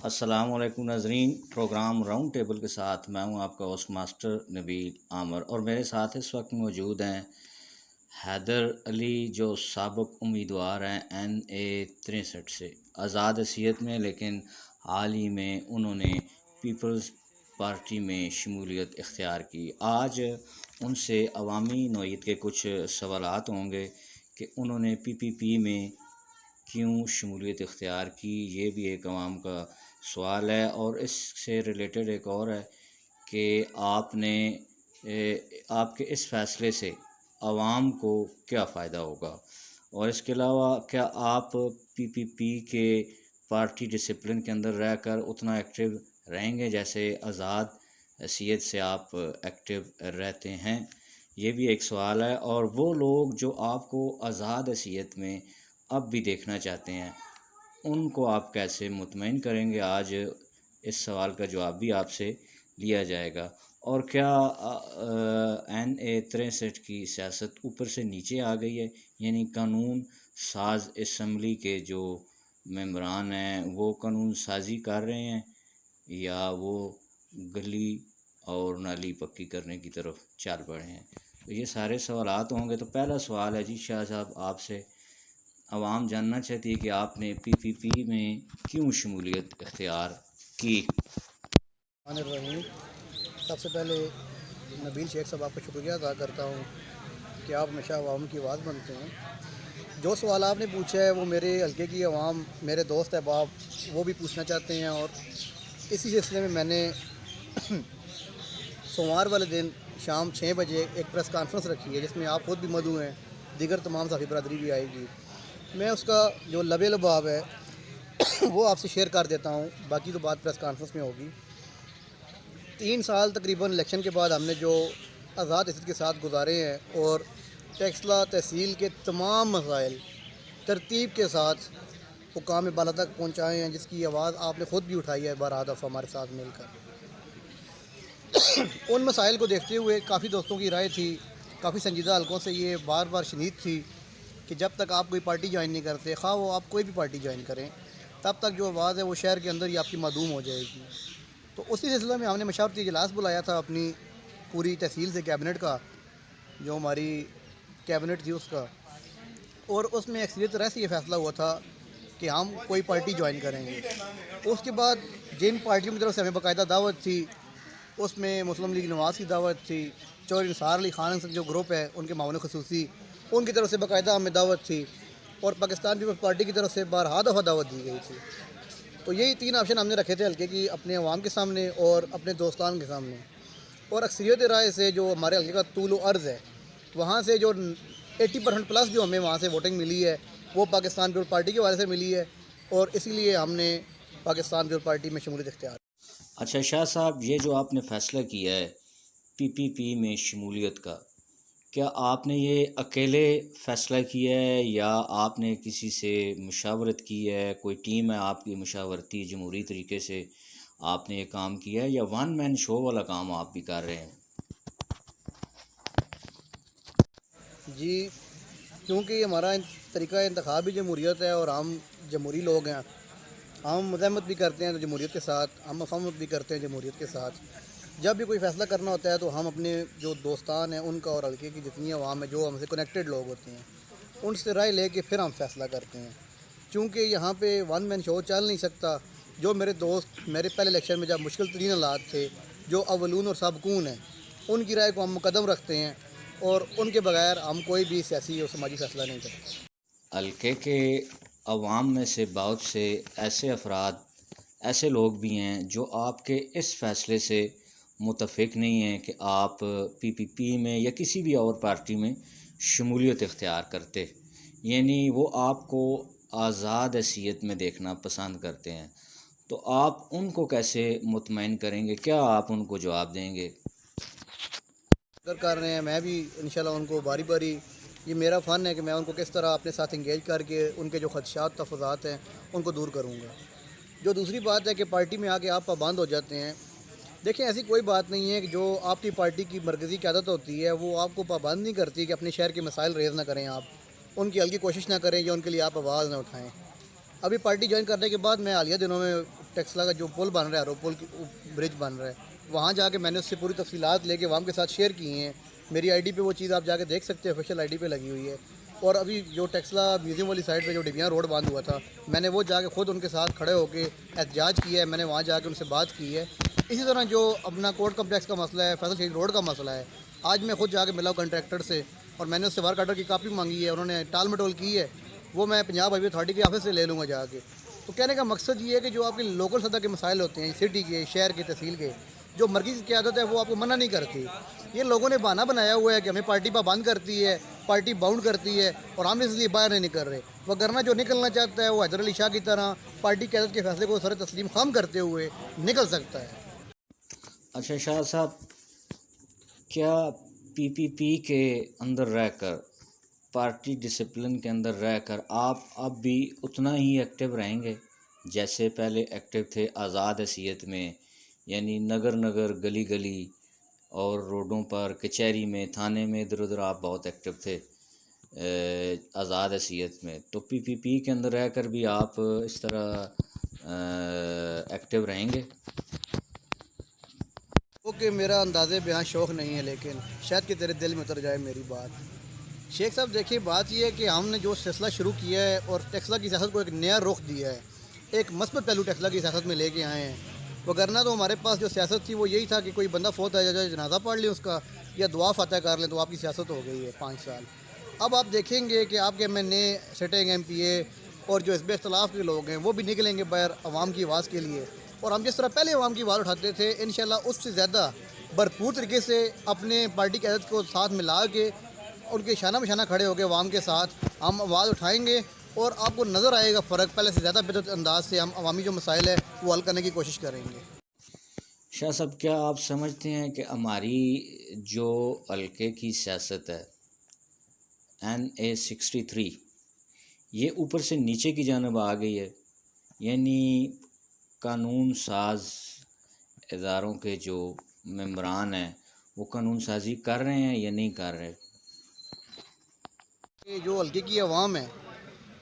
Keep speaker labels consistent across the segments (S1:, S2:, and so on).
S1: अस्सलाम वालेकुम नाजरीन। प्रोग्राम राउंड टेबल के साथ मैं हूं आपका होस्ट मास्टर नबील आमर और मेरे साथ इस वक्त मौजूद हैं हैदर अली जो साबिक उम्मीदवार हैं NA 63 से आज़ाद हैसियत में, लेकिन हाल ही में उन्होंने पीपल्स पार्टी में शमूलियत इख्तियार की। आज उनसे अवामी नौयत के कुछ सवालात होंगे कि उन्होंने PPP में क्यों शमूलियत इख्तियार की, ये भी एक अवाम का सवाल है। और इससे रिलेटेड एक और है कि आपके इस फ़ैसले से आवाम को क्या फ़ायदा होगा, और इसके अलावा क्या आप PPP के पार्टी डिसिप्लिन के अंदर रहकर उतना एक्टिव रहेंगे जैसे आज़ाद हैसियत से आप एक्टिव रहते हैं, ये भी एक सवाल है। और वो लोग जो आपको आज़ाद हैसियत में अब भी देखना चाहते हैं, उनको आप कैसे मुतमईन करेंगे, आज इस सवाल का जवाब भी आपसे लिया जाएगा। और क्या NA 63 की सियासत ऊपर से नीचे आ गई है, यानी कानून साज असम्बली के जो मेंबरान हैं वो कानून साजी कर रहे हैं या वो गली और नाली पक्की करने की तरफ चल पड़े हैं। तो ये सारे सवालात होंगे। तो पहला सवाल है जी शाह साहब आपसे, आवाम जानना चाहती है कि आपने PPP में क्यों शमूलियत इख्तियार की।
S2: रहीम। सबसे पहले नबील शेख साहब आपका शुक्रिया अदा करता हूँ कि आप हमेशा आवाम की आवाज़ बनते हैं। जो सवाल आपने पूछा है वो मेरे हल्के की आवाम, मेरे दोस्त अहबाब वो भी पूछना चाहते हैं, और इसी सिलसिले में मैंने सोमवार वाले दिन शाम 6 बजे एक प्रेस कॉन्फ्रेंस रखी है जिसमें आप खुद भी मौजूद हैं, दीगर तमाम साथी बरदरी भी आएगी। मैं उसका जो लबे लबाब है वो आपसे शेयर कर देता हूँ, बाकी तो बात प्रेस कॉन्फ्रेंस में होगी। 3 साल तकरीबन इलेक्शन के बाद हमने जो आज़ाद हैसियत के साथ गुजारे हैं और टेक्सला तहसील के तमाम मसाइल तरतीब के साथ हुकाम बाला तक पहुँचाए हैं, जिसकी आवाज़ आपने ख़ुद भी उठाई है बारह दफ़ा हमारे साथ मिलकर। उन मसाइल को देखते हुए काफ़ी दोस्तों की राय थी, काफ़ी संजीदा हलकों से ये बार बार शनीद थी कि जब तक आप कोई पार्टी ज्वाइन नहीं करते, खा वो आप कोई भी पार्टी ज्वाइन करें, तब तक जो आवाज़ है वो शहर के अंदर ही आपकी मादूम हो जाएगी। तो उसी सिलसिले में हमने मशावरती इजलास बुलाया था अपनी पूरी तहसील से, कैबिनेट का, जो हमारी कैबिनेट थी उसका, और उसमें अक्सरियत तरह से ये फ़ैसला हुआ था कि हम कोई पार्टी ज्वाइन करेंगे। उसके बाद जिन पार्टियों की तरफ से हमें बाकायदा दावत थी, उसमें मुस्लिम लीग नवाज़ की दावत थी, चौधरी निसार अली खान जो ग्रुप है उनके मामले खसूसी, उनकी तरफ से बाकायदा हमें दावत थी, और पाकिस्तान पीपल्स पार्टी की तरफ से बारहा दफ़ा दावत दी गई थी। तो यही 3 ऑप्शन हमने रखे थे हल्के की अपने अवाम के सामने और अपने दोस्तान के सामने। और अक्सरियत राय से जो हमारे हल्के का तूल अर्ज़ है, वहाँ से जो 80% प्लस जो हमें वहाँ से वोटिंग मिली है वो पाकिस्तान पीपल्स पार्टी के वाले से मिली है, और इसीलिए हमने पाकिस्तान पीपल्स पार्टी में शमूलियत इख्तियार।
S1: अच्छा शाह साहब, ये जो आपने फ़ैसला किया है PPP में शमूलियत का, क्या आपने ये अकेले फ़ैसला किया है या आपने किसी से मुशावरत की है, कोई टीम है आपकी मुशावरती जमहूरी तरीके से आपने ये काम किया है, या वन मैन शो वाला काम आप भी कर रहे हैं?
S2: जी, क्योंकि हमारा तरीका इंतखाब भी जमहूरियत है और हम जमहूरी लोग हैं, हम मज़ाहमत भी करते हैं तो जमहूरियत के साथ, हम मफाहमत भी करते हैं जमहूरियत के साथ। जब भी कोई फ़ैसला करना होता है तो हम अपने जो दोस्तान हैं उनका और हल्के की जितनी आवाम है, जो हमसे कनेक्टेड लोग होते हैं, उनसे राय लेके फिर हम फ़ैसला करते हैं। क्योंकि यहाँ पे वन मैन शो चल नहीं सकता। जो मेरे दोस्त मेरे पहले इलेक्शन में जब मुश्किल तरीन हालात थे, जो अवलून और सबकून हैं, उनकी राय को हम मुकद्दम रखते हैं, और उनके बगैर हम कोई भी सियासी और समाजी फ़ैसला नहीं करते।
S1: हल्के के अवाम में से बहुत से ऐसे अफराद, ऐसे लोग भी हैं जो आपके इस फ़ैसले से मुतफ़िक नहीं हैं कि आप PPP में या किसी भी और पार्टी में शमूलियत इख्तियार करते, यानी वो आपको आज़ाद हैसियत में देखना पसंद करते हैं। तो आप उनको कैसे मुतमईन करेंगे, क्या आप उनको जवाब देंगे?
S2: कर रहे हैं, मैं भी इंशाल्लाह उनको बारी बारी, ये मेरा फ़न है कि मैं उनको किस तरह अपने साथ इंगेज करके उनके जो ख़दशात तफ़ज़ात हैं उनको दूर करूँगा। जो दूसरी बात है कि पार्टी में आके आप पाबंद हो जाते हैं, देखिए ऐसी कोई बात नहीं है कि जो आपकी पार्टी की मरकज़ी क़यादत होती है वो आपको पाबंद नहीं करती कि अपने शहर के मसाइल रेज़ ना करें, आप उनकी हल्की कोशिश ना करें या उनके लिए आप आवाज़ ना उठाएँ। अभी पार्टी ज्वाइन करने के बाद मैं हालिया दिनों में ٹیکسلا کا جو پل بن رہا ہے رو پل کی برج بن رہا ہے، وہاں جا کے میں نے اس سے پوری تفصیلات لے کے عوام کے ساتھ شیئر کی ہیں. میری آئی ڈی پہ وہ چیز آپ جا کے دیکھ سکتے ہیں، آفیشیل آئی ڈی پہ لگی ہوئی ہے. اور ابھی جو ٹیکسلا میوزیم والی سائڈ پہ جو ڈبیاں روڈ بند ہوا تھا، میں نے وہ جا کے خود ان کے ساتھ کھڑے ہو کے احتجاج کیا ہے. میں نے وہاں جا کے ان سے بات کی ہے. اسی طرح جو اپنا کورٹ کمپلیکس کا مسئلہ ہے، فیصل شہید روڈ کا مسئلہ ہے، آج میں خود جا کے ملا ہوں کنٹریکٹر سے اور میں نے اس سے ورک آرڈر کی کاپی مانگی ہے. انہوں نے ٹال مٹول کی ہے، وہ میں پنجاب ہائی وے اتھارٹی کے آفس سے لے لوں گا جا کے. تو کہنے کا مقصد یہ ہے کہ جو آپ کے لوکل سطح کے مسائل ہوتے ہیں، سٹی کے، شہر کے، تحصیل کے، جو مرکزی قیادت ہے وہ آپ کو منع نہیں کرتی. یہ لوگوں نے بہانہ بنایا ہوا ہے کہ ہمیں پارٹی پابند کرتی ہے، پارٹی باؤنڈ کرتی ہے اور ہم اس لیے باہر نہیں نکل رہے. وگرنہ جو نکلنا چاہتا ہے وہ حیدر علی شاہ کی طرح پارٹی قیادت کے فیصلے کو سر تسلیم خام کرتے ہوئے نکل سکتا ہے.
S1: اچھا شاہ صاحب، کیا پی پی کے اندر رہ کر، پارٹی ڈسپلن کے اندر رہ کر آپ اب بھی اتنا ہی ایکٹیو رہیں گے جیسے پہلے ایکٹیو تھے آزاد حیثیت میں؟ یعنی نگر نگر، گلی گلی اور روڈوں پر، کچہری میں، تھانے میں، ادھر ادھر آپ بہت ایکٹیو تھے آزاد حیثیت میں، تو پی پی کے اندر رہ کر بھی آپ اس طرح ایکٹیو رہیں گے؟
S2: کہ میرا انداز بیان شوق نہیں ہے، لیکن شاید کہ تیرے دل میں اتر جائے میری بات. شیخ صاحب دیکھیے، بات یہ ہے کہ ہم نے جو سلسلہ شروع کیا ہے اور ٹیکسلا کی سیاست کو ایک نیا رخ دیا ہے، ایک مثبت پہلو ٹیکسلا کی سیاست میں لے کے آئے ہیں. وگرنہ تو ہمارے پاس جو سیاست تھی وہ یہی تھا کہ کوئی بندہ فوت آ جائے، جنازہ پڑھ لیں اس کا یا دعا فاتح کر لیں، تو آپ کی سیاست ہو گئی ہے 5 سال. اب آپ دیکھیں گے کہ آپ کے ایم این اے، سٹنگ ایم پی اے اور جو حزب اختلاف کے لوگ ہیں وہ بھی نکلیں گے باہر عوام کی آواز کے لیے. اور ہم جس طرح پہلے عوام کی آواز اٹھاتے تھے، انشاءاللہ اس سے زیادہ بھرپور طریقے سے اپنے پارٹی قیادت کو ساتھ ملا کے ان کے شانہ بشانہ کھڑے ہو کے عوام کے ساتھ ہم آواز اٹھائیں گے. اور آپ کو نظر آئے گا فرق، پہلے سے زیادہ بہتر انداز سے ہم عوامی جو مسائل ہے وہ حل کرنے کی کوشش کریں گے.
S1: شاہ صاحب، کیا آپ سمجھتے ہیں کہ ہماری جو حلقے کی سیاست ہے NA63، یہ اوپر سے نیچے کی جانب آ گئی ہے؟ یعنی قانون ساز اداروں کے جو ممبران ہیں وہ قانون سازی کر رہے ہیں یا نہیں کر رہے؟
S2: جو حلقے کی عوام ہے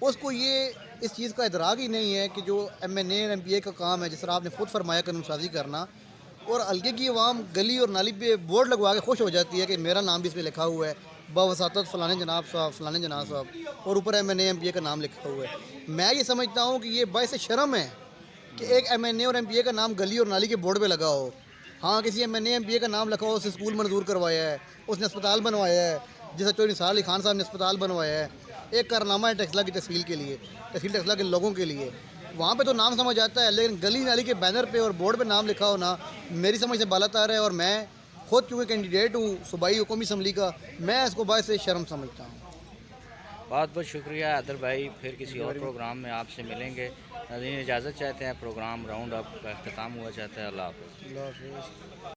S2: اس کو یہ اس چیز کا ادراک ہی نہیں ہے کہ جو ایم این اے اور ایم پی اے کا کام ہے، جس طرح آپ نے خود فرمایا قانون سازی کرنا. اور حلقے کی عوام گلی اور نالی پہ بورڈ لگوا کے خوش ہو جاتی ہے کہ میرا نام بھی اس پہ لکھا ہوا ہے، بواسطت فلانے جناب صاحب، فلانے جناب صاحب، اور اوپر M N A M P A کا نام لکھا ہوا ہے. میں یہ سمجھتا ہوں کہ یہ باعث شرم ہے کہ ایک ایم این اے اور ایم پی اے کا نام گلی اور نالی کے بورڈ پہ لگا ہو. ہاں، کسی M N A M P A کا نام لکھا ہو، اسے اسکول منظور کروایا ہے، اس نے اسپتال بنوایا ہے، جیسے چودھری نثار علی خان صاحب نے اسپتال بنوایا ہے. ایک کارنامہ ہے ٹیکسلا کی تحصیل کے لیے، تحصیل ٹیکسلا کے لوگوں کے لیے. وہاں پہ تو نام سمجھ آتا ہے، لیکن گلی نالی کے بینر پہ اور بورڈ پہ نام لکھا ہونا میری سمجھ سے بالا تر ہے. اور میں خود چونکہ کینڈیڈیٹ ہوں صوبائی حکومتی اسمبلی کا، میں اس کو باعث شرم سمجھتا ہوں.
S3: بہت بہت شکریہ حیدر بھائی، پھر کسی اور پروگرام میں آپ سے ملیں گے. ناظرین اجازت چاہتے ہیں، پروگرام راؤنڈ اپ کا اختتام ہوا چاہتا ہے. اللہ حافظ.
S2: اللہ حافظ.